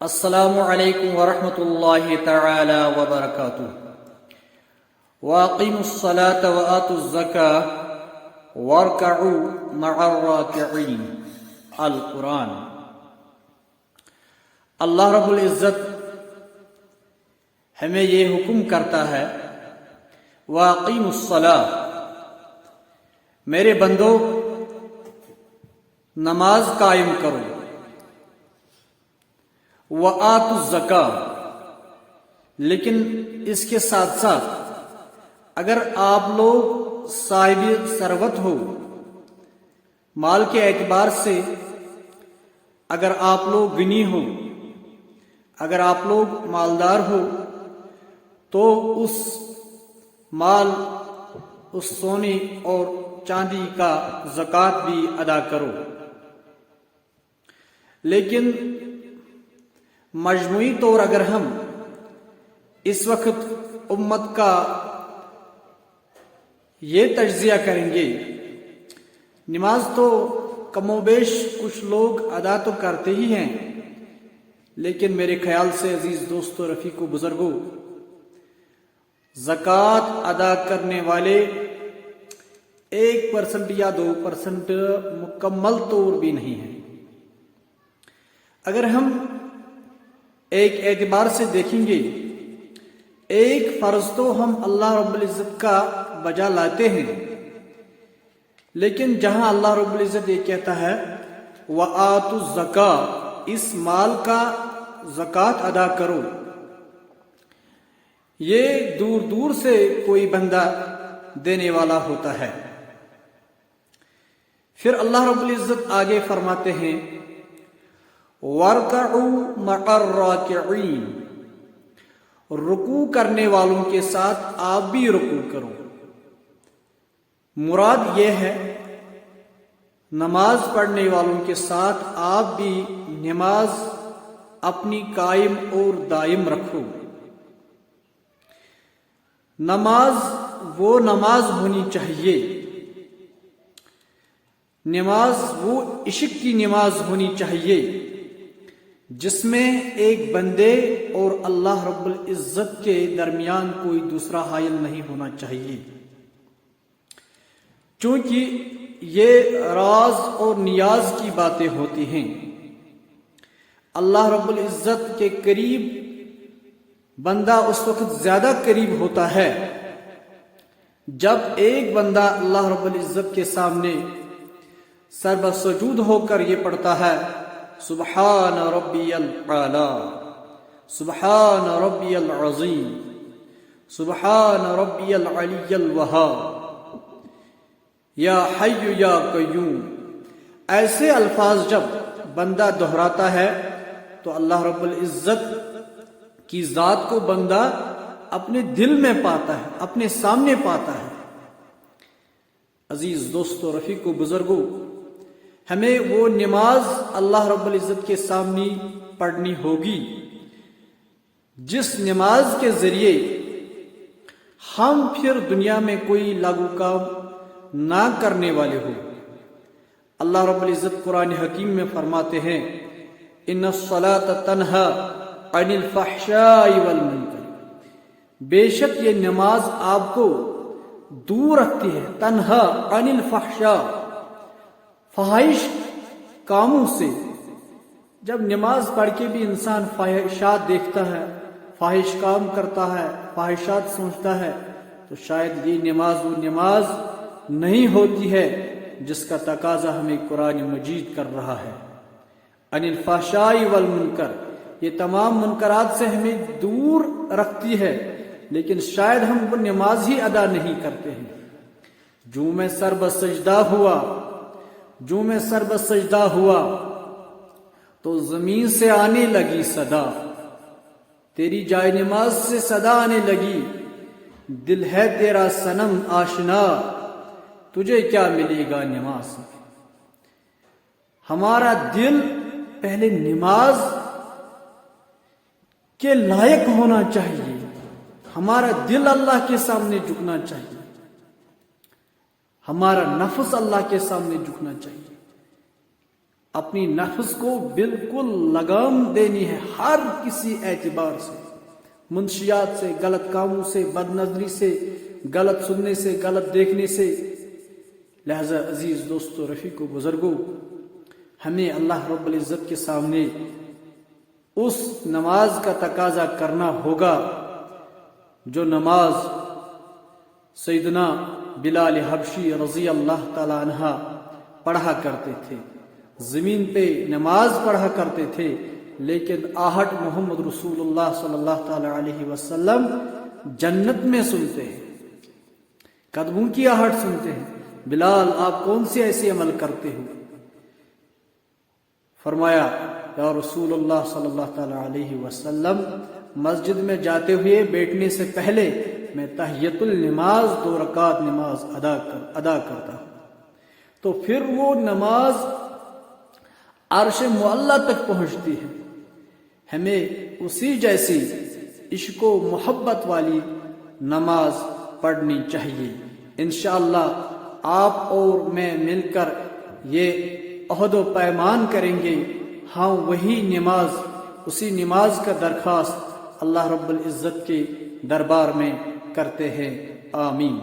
السلام علیکم ورحمۃ اللہ تعالی وبرکاتہ۔ واقیموا الصلاة وآتوا الزکاة وارکعوا مع الراکعین۔ القرآن۔ اللہ رب العزت ہمیں یہ حکم کرتا ہے، واقیموا الصلاة، میرے بندو نماز قائم کرو، وآتوا الزکاة، لیکن اس کے ساتھ ساتھ اگر آپ لوگ صاحب ثروت ہو، مال کے اعتبار سے اگر آپ لوگ غنی ہو، اگر آپ لوگ مالدار ہو، تو اس مال، اس سونے اور چاندی کا زکوٰۃ بھی ادا کرو۔ لیکن مجموعی طور اگر ہم اس وقت امت کا یہ تجزیہ کریں گے، نماز تو کم و بیش کچھ لوگ ادا تو کرتے ہی ہیں، لیکن میرے خیال سے عزیز دوستو، رفیق و بزرگوں، زکوٰۃ ادا کرنے والے 1% یا 2% مکمل طور بھی نہیں ہیں۔ اگر ہم ایک اعتبار سے دیکھیں گے، ایک فرض تو ہم اللہ رب العزت کا بجا لاتے ہیں، لیکن جہاں اللہ رب العزت یہ کہتا ہے وآتوا الزکاة، اس مال کا زکوٰۃ ادا کرو، یہ دور دور سے کوئی بندہ دینے والا ہوتا ہے۔ پھر اللہ رب العزت آگے فرماتے ہیں وَارْكَعُوا مَعَ الرَّاكِعِينَ، رکوع کرنے والوں کے ساتھ آپ بھی رکوع کرو۔ مراد یہ ہے نماز پڑھنے والوں کے ساتھ آپ بھی نماز اپنی قائم اور دائم رکھو۔ نماز وہ نماز ہونی چاہیے، نماز وہ عشق کی نماز ہونی چاہیے جس میں ایک بندے اور اللہ رب العزت کے درمیان کوئی دوسرا حائل نہیں ہونا چاہیے، چونکہ یہ راز اور نیاز کی باتیں ہوتی ہیں۔ اللہ رب العزت کے قریب بندہ اس وقت زیادہ قریب ہوتا ہے جب ایک بندہ اللہ رب العزت کے سامنے سر بسجود ہو کر یہ پڑھتا ہے سبحان ربی الاعلی، سبحان ربی العظیم، سبحان ربی العلی الوہاب، یا حی یا قیوم۔ ایسے الفاظ جب بندہ دہراتا ہے تو اللہ رب العزت کی ذات کو بندہ اپنے دل میں پاتا ہے، اپنے سامنے پاتا ہے۔ عزیز دوستو، رفیق و بزرگوں، ہمیں وہ نماز اللہ رب العزت کے سامنے پڑھنی ہوگی جس نماز کے ذریعے ہم پھر دنیا میں کوئی لاگو کام نہ کرنے والے ہوں۔ اللہ رب العزت قرآن حکیم میں فرماتے ہیں ان الصلاۃ تنہی عن الفحشاء والمنکر، بے شک یہ نماز آپ کو دور رکھتی ہے، تنہی عن الفحشاء، فحائش کاموں سے۔ جب نماز پڑھ کے بھی انسان فحشات دیکھتا ہے، فحش کام کرتا ہے، فحشات سوچتا ہے، تو شاید یہ نماز وہ نماز نہیں ہوتی ہے جس کا تقاضا ہمیں قرآن مجید کر رہا ہے۔ عن الفحشاء والمنکر، یہ تمام منکرات سے ہمیں دور رکھتی ہے، لیکن شاید ہم وہ نماز ہی ادا نہیں کرتے ہیں۔ جو میں سر بسجدہ ہوا، جو میں سر بسجدہ ہوا تو زمین سے آنے لگی صدا، تیری جائے نماز سے صدا آنے لگی، دل ہے تیرا صنم آشنا، تجھے کیا ملے گا نماز میں۔ ہمارا دل پہلے نماز کے لائق ہونا چاہیے، ہمارا دل اللہ کے سامنے جھکنا چاہیے، ہمارا نفس اللہ کے سامنے جھکنا چاہیے۔ اپنی نفس کو بالکل لگام دینی ہے ہر کسی اعتبار سے، منشیات سے، غلط کاموں سے، بد نظری سے، غلط سننے سے، غلط دیکھنے سے۔ لہذا عزیز دوستو، رفیقو، بزرگوں، ہمیں اللہ رب العزت کے سامنے اس نماز کا تقاضا کرنا ہوگا جو نماز سیدنا بلال حبشی رضی اللہ تعالی عنہ پڑھا کرتے تھے۔ زمین پہ نماز پڑھا کرتے تھے، لیکن آہٹ محمد رسول اللہ صلی اللہ تعالی علیہ وسلم جنت میں سنتے ہیں، قدموں کی آہٹ سنتے ہیں۔ بلال، آپ کون سے ایسے عمل کرتے ہو؟ فرمایا، یا رسول اللہ صلی اللہ تعالی علیہ وسلم، مسجد میں جاتے ہوئے بیٹھنے سے پہلے میں تحیۃ النماز 2 رکعت نماز ادا کرتا ہوں۔ تو پھر وہ نماز عرش معلی تک پہنچتی ہے۔ ہمیں اسی جیسی عشق و محبت والی نماز پڑھنی چاہیے۔ انشاءاللہ آپ اور میں مل کر یہ عہد و پیمان کریں گے، ہاں وہی نماز، اسی نماز کا درخواست اللہ رب العزت کے دربار میں کرتے ہیں۔ آمین۔